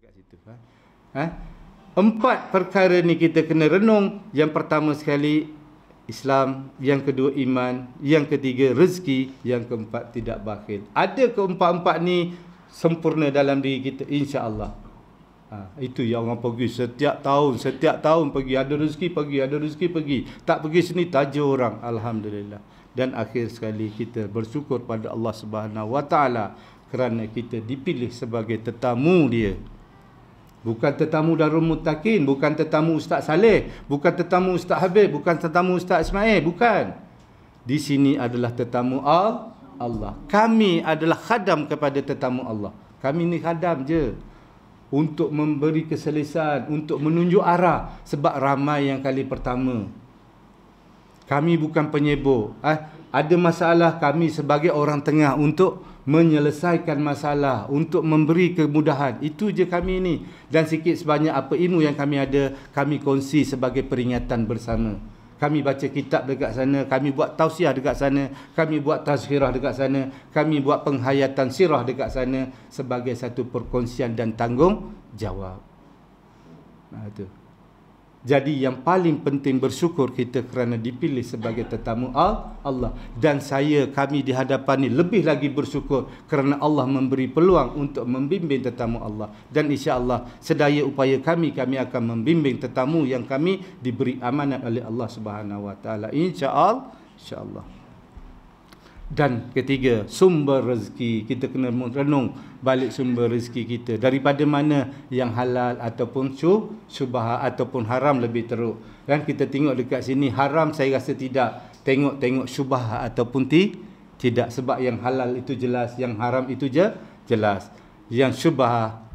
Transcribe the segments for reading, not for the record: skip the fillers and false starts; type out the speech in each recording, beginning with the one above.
dekat situ. Empat perkara ni kita kena renung. Yang pertama sekali Islam, yang kedua iman, yang ketiga rezeki, yang keempat tidak bakhil. Ada keempat-empat ni sempurna dalam diri kita, insya-Allah. Itu yang orang pergi setiap tahun pergi, ada rezeki pergi, ada rezeki pergi. Tak pergi sini taja orang, alhamdulillah. Dan akhir sekali kita bersyukur pada Allah Subhanahu Wa Taala kerana kita dipilih sebagai tetamu dia. Bukan tetamu Darul Muttaqin, bukan tetamu Ustaz Saleh, bukan tetamu Ustaz Habib, bukan tetamu Ustaz Ismail, bukan. Di sini adalah tetamu Allah. Kami adalah khadam kepada tetamu Allah. Kami ni khadam je. Untuk memberi keselesaan, untuk menunjuk arah. Sebab ramai yang kali pertama. Kami bukan penyebur. Ada masalah, kami sebagai orang tengah untuk menyelesaikan masalah, untuk memberi kemudahan. Itu je kami ni. Dan sikit sebanyak apa ilmu yang kami ada, kami kongsi sebagai peringatan bersama. Kami baca kitab dekat sana, kami buat tausiah dekat sana, kami buat tazkirah dekat sana, kami buat penghayatan sirah dekat sana sebagai satu perkongsian dan tanggungjawab. Itu. Jadi yang paling penting bersyukur kita kerana dipilih sebagai tetamu Allah. Dan kami di hadapan ni lebih lagi bersyukur kerana Allah memberi peluang untuk membimbing tetamu Allah. Dan insya-Allah sedaya upaya kami akan membimbing tetamu yang kami diberi amanat oleh Allah Subhanahu Wa Taala. Insya-Allah. Dan ketiga, sumber rezeki. Kita kena renung balik sumber rezeki kita. Daripada mana yang halal ataupun syubhat ataupun haram lebih teruk. Dan kita tengok dekat sini, haram saya rasa tidak. Tengok syubhat ataupun tidak. Sebab yang halal itu jelas, yang haram itu jelas. Yang syubhat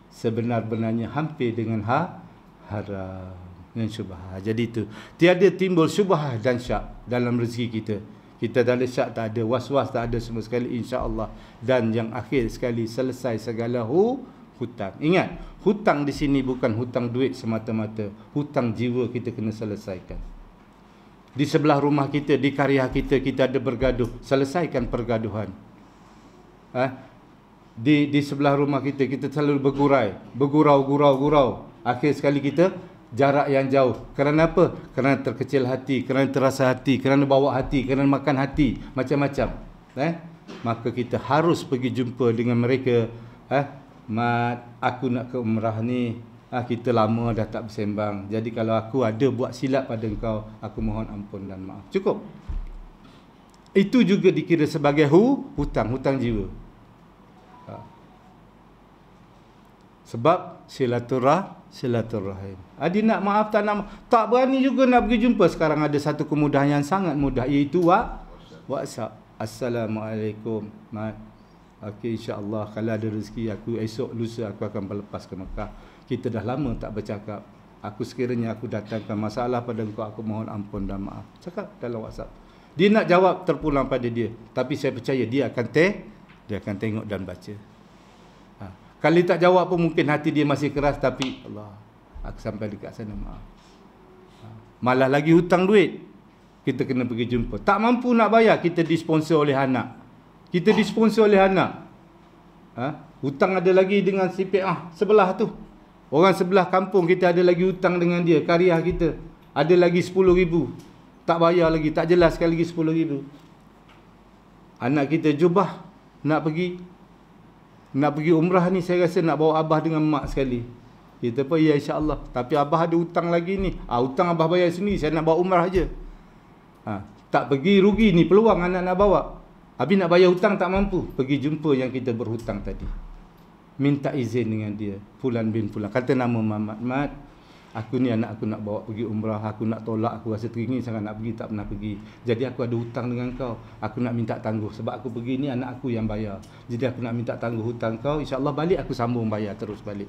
sebenar-benarnya hampir dengan haram. Yang syubhat. Jadi itu. Tiada timbul syubhat dan syak dalam rezeki kita. Kita tak ada syak, tak ada was-was, tak ada semua sekali, insya-Allah. Dan yang akhir sekali, selesai segala hutang. Ingat, hutang di sini bukan hutang duit semata-mata. Hutang jiwa kita kena selesaikan. Di sebelah rumah kita, di karya kita ada bergaduh. Selesaikan pergaduhan. Di sebelah rumah kita selalu bergurau. Akhir sekali kita jarak yang jauh. Kerana apa? Kerana terkecil hati, kerana terasa hati, kerana bawa hati, kerana makan hati, macam-macam. Maka kita harus pergi jumpa dengan mereka. Mat, aku nak ke umrah ni. Kita lama dah tak bersembang. Jadi kalau aku ada buat silap pada engkau, aku mohon ampun dan maaf. Cukup. Itu juga dikira sebagai hutang jiwa. Sebab silaturahim. Dia nak maaf, tak berani juga nak pergi jumpa. Sekarang ada satu kemudahan yang sangat mudah, iaitu WhatsApp. Assalamualaikum, Mat. Okey, insya-Allah kalau ada rezeki aku esok lusa aku akan berlepas ke Mekah. Kita dah lama tak bercakap. Sekiranya aku datangkan masalah pada engkau, aku mohon ampun dan maaf. Cakap dalam WhatsApp. Dia nak jawab terpulang pada dia, tapi saya percaya dia akan tengok dan baca. Kalau tak jawab pun mungkin hati dia masih keras, tapi Allah, aku sampai dekat sana, maaf. Malah lagi hutang duit, kita kena pergi jumpa. Tak mampu nak bayar, kita disponsor oleh anak. Hutang ada lagi dengan CPA sebelah tu. Orang sebelah kampung kita ada lagi hutang dengan dia. Karya kita ada lagi 10,000. Tak bayar lagi, tak jelas sekali lagi 10,000. Anak kita jubah nak pergi umrah ni, saya rasa nak bawa abah dengan mak sekali. Kita pun ya insya-Allah. Tapi abah ada hutang lagi ni. Hutang abah bayar sendiri, saya nak bawa umrah aje. Tak pergi rugi ni, peluang anak nak bawa. Habis nak bayar hutang tak mampu. Pergi jumpa yang kita berhutang tadi. Minta izin dengan dia. Fulan bin Fulan. Kata nama Muhammad. Mat, aku ni anak aku nak bawa pergi umrah. Aku nak tolak. Aku rasa teringin sangat nak pergi. Tak pernah pergi. Jadi aku ada hutang dengan kau. Aku nak minta tangguh. Sebab aku pergi ni anak aku yang bayar. Jadi aku nak minta tangguh hutang kau. InsyaAllah balik aku sambung bayar terus balik.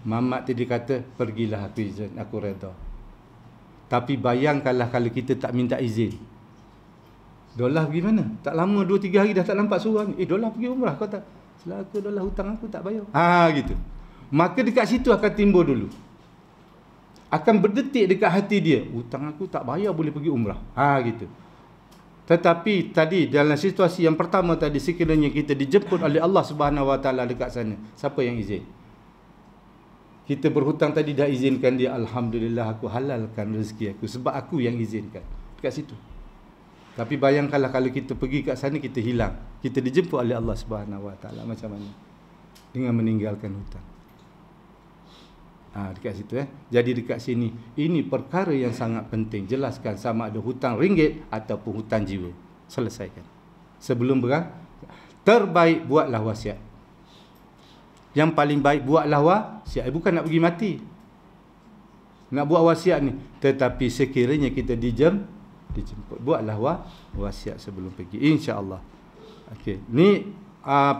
Muhammad tadi kata, pergilah aku izin. Aku reda. Tapi bayangkanlah kalau kita tak minta izin. Dolar pergi mana? Tak lama 2-3 hari dah tak nampak surat ni. Dolar pergi umrah. Kau tak. Selaka dolar hutang aku tak bayar. Gitu. Maka dekat situ akan timbul dulu. Akan berdetik dekat hati dia. Hutang aku tak bayar, boleh pergi umrah. Gitu. Tetapi tadi dalam situasi yang pertama tadi, sekiranya kita dijemput oleh Allah Subhanahu Wa Taala dekat sana, siapa yang izin? Kita berhutang tadi dah izinkan dia, alhamdulillah aku halalkan rezeki aku sebab aku yang izinkan. Dekat situ. Tapi bayangkanlah kalau kita pergi kat sana kita hilang. Kita dijemput oleh Allah Subhanahu Wa Taala macam mana? Dengan meninggalkan hutang. Dekat situ Jadi dekat sini ini perkara yang sangat penting. Jelaskan sama ada hutang ringgit ataupun hutang jiwa. Selesaikan. Sebelum terbaik buatlah wasiat. Yang paling baik buatlah wasiat. Bukan nak pergi mati. Nak buat wasiat ni, tetapi sekiranya kita dijemput, buatlah wasiat sebelum pergi, insya-Allah. Okey, ni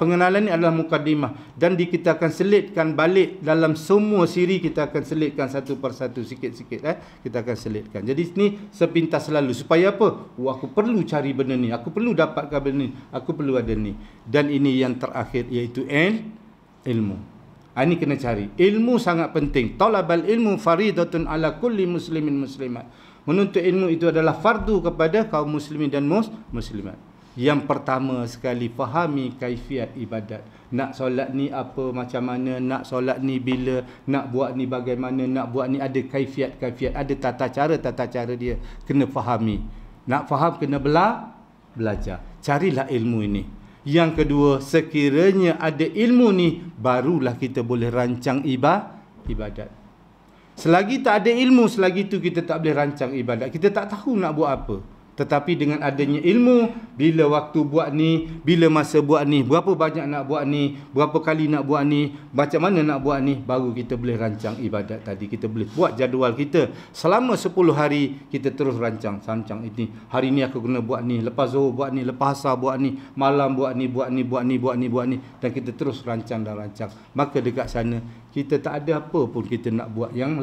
pengenalan ni adalah mukadimah dan kita akan selitkan balik dalam semua siri, kita akan selitkan satu persatu sikit-sikit kita akan selitkan. Jadi ni sepintas selalu supaya apa? Aku perlu cari benda ni, aku perlu dapatkan benda ni, aku perlu ada ni. Dan ini yang terakhir iaitu ilmu. Ini kena cari. Ilmu sangat penting. Talabal ilmu faridatun ala kulli muslimin muslimat. Menuntut ilmu itu adalah fardu kepada kaum muslimin dan muslimat. Yang pertama sekali, fahami kaifiat ibadat. Nak solat ni apa, macam mana, nak solat ni bila, nak buat ni bagaimana, nak buat ni ada kaifiat-kaifiat, ada tata cara dia. Kena fahami. Nak faham kena belajar. Carilah ilmu ini. Yang kedua, sekiranya ada ilmu ni, barulah kita boleh rancang ibadat. Selagi tak ada ilmu, selagi itu kita tak boleh rancang ibadat. Kita tak tahu nak buat apa. Tetapi dengan adanya ilmu, bila waktu buat ni, bila masa buat ni, berapa banyak nak buat ni, berapa kali nak buat ni, macam mana nak buat ni, baru kita boleh rancang ibadat tadi. Kita boleh buat jadual kita. Selama 10 hari, kita terus rancang ini. Hari ni aku kena buat ni, lepas zuhur buat ni, lepas asar buat ni, malam buat ni. Dan kita terus rancang. Maka dekat sana, kita tak ada apa pun kita nak buat yang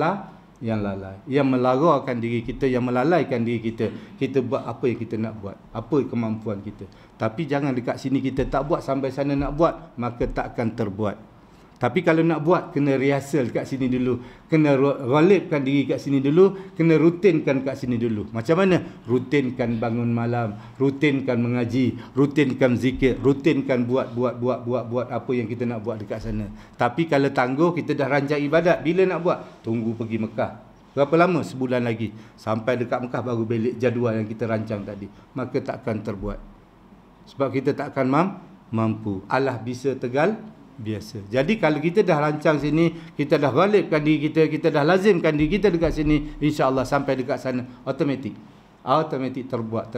lalai, yang melaraikan diri kita, yang melalaikan diri kita. Kita buat apa yang kita nak buat, apa kemampuan kita. Tapi jangan dekat sini kita tak buat, sampai sana nak buat, maka tak akan terbuat. Tapi kalau nak buat, kena rehearsal kat sini dulu, kena ghalibkan diri kat sini dulu, kena rutinkan kat sini dulu. Macam mana? Rutinkan bangun malam, rutinkan mengaji, rutinkan zikir, rutinkan buat apa yang kita nak buat dekat sana. Tapi kalau tangguh, kita dah rancang ibadat, bila nak buat? Tunggu pergi Mekah. Berapa lama? Sebulan lagi. Sampai dekat Mekah baru balik jadual yang kita rancang tadi. Maka takkan terbuat. Sebab kita takkan mampu. Allah bisa tegal biasa. Jadi kalau kita dah rancang sini, kita dah ghalibkan diri kita dah lazimkan diri kita dekat sini, insya-Allah sampai dekat sana automatik terbuat.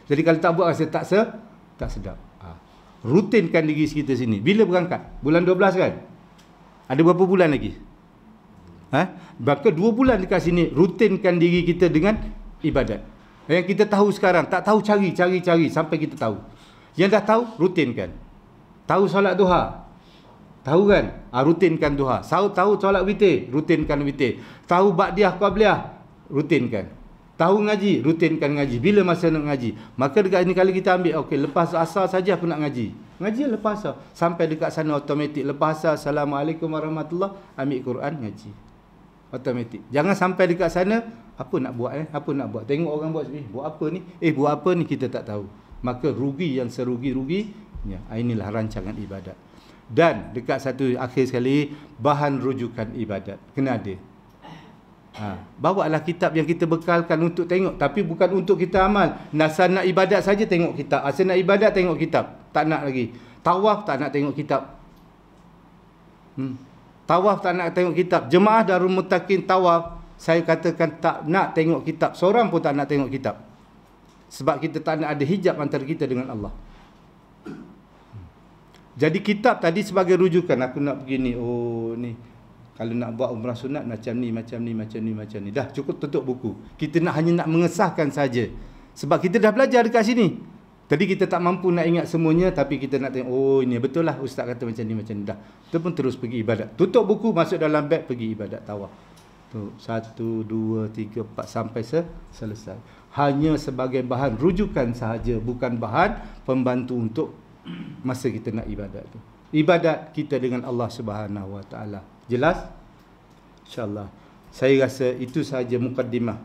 Jadi kalau tak buat rasa tak sedap. Rutinkan diri kita sini. Bila berangkat? Bulan 12 kan? Ada berapa bulan lagi? Maka 2 bulan dekat sini, rutinkan diri kita dengan ibadat. Yang kita tahu sekarang, tak tahu cari sampai kita tahu. Yang dah tahu, rutinkan. Tahu solat duha, tahu kan? Rutinkan duha. Tahu solat witir, rutinkan witir. Tahu ba'diyah qabliyah, rutinkan. Tahu ngaji, rutinkan ngaji. Bila masa nak ngaji? Maka dekat ini kali kita ambil, okey, lepas asar saja aku nak ngaji. Ngaji lepas asar. Sampai dekat sana automatik. Lepas asar, Assalamualaikum warahmatullahi, ambil Quran, ngaji. Automatik. Jangan sampai dekat sana, apa nak buat Apa nak buat? Tengok orang buat, buat apa ni? Buat apa ni kita tak tahu. Maka rugi yang serugi-rugi. Inilah rancangan ibadat. Dan dekat satu akhir sekali, bahan rujukan ibadat kena ada. Bawalah kitab yang kita bekalkan untuk tengok, tapi bukan untuk kita amal. Asal nak ibadat saja tengok kitab, asal nak ibadat tengok kitab, tak nak lagi. Tawaf tak nak tengok kitab. Tawaf tak nak tengok kitab. Jemaah Darul Muttaqin tawaf, saya katakan tak nak tengok kitab. Seorang pun tak nak tengok kitab. Sebab kita tak nak ada hijab antara kita dengan Allah. Jadi kitab tadi sebagai rujukan. Aku nak begini, ni kalau nak buat umrah sunat macam ni. Dah cukup tutup buku. Kita hanya nak mengesahkan saja. Sebab kita dah belajar dekat sini. Tadi kita tak mampu nak ingat semuanya, tapi kita nak tengok, ini betul lah ustaz kata macam ni. Dah. Kita pun terus pergi ibadat. Tutup buku, masuk dalam beg, pergi ibadat tawaf. 1, 2, 3, 4 sampai selesai. Hanya sebagai bahan rujukan sahaja, bukan bahan pembantu untuk masa kita nak ibadat tu. Ibadat kita dengan Allah Subhanahu Wa Taala. Jelas? InsyaAllah. Saya rasa itu sahaja mukaddimah.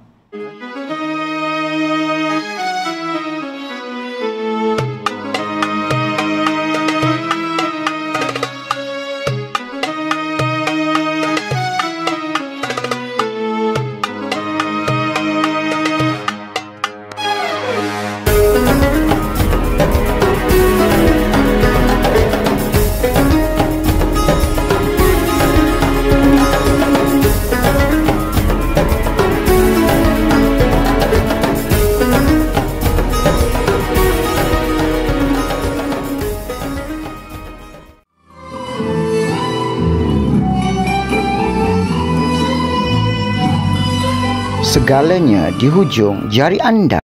segalanya di hujung jari anda.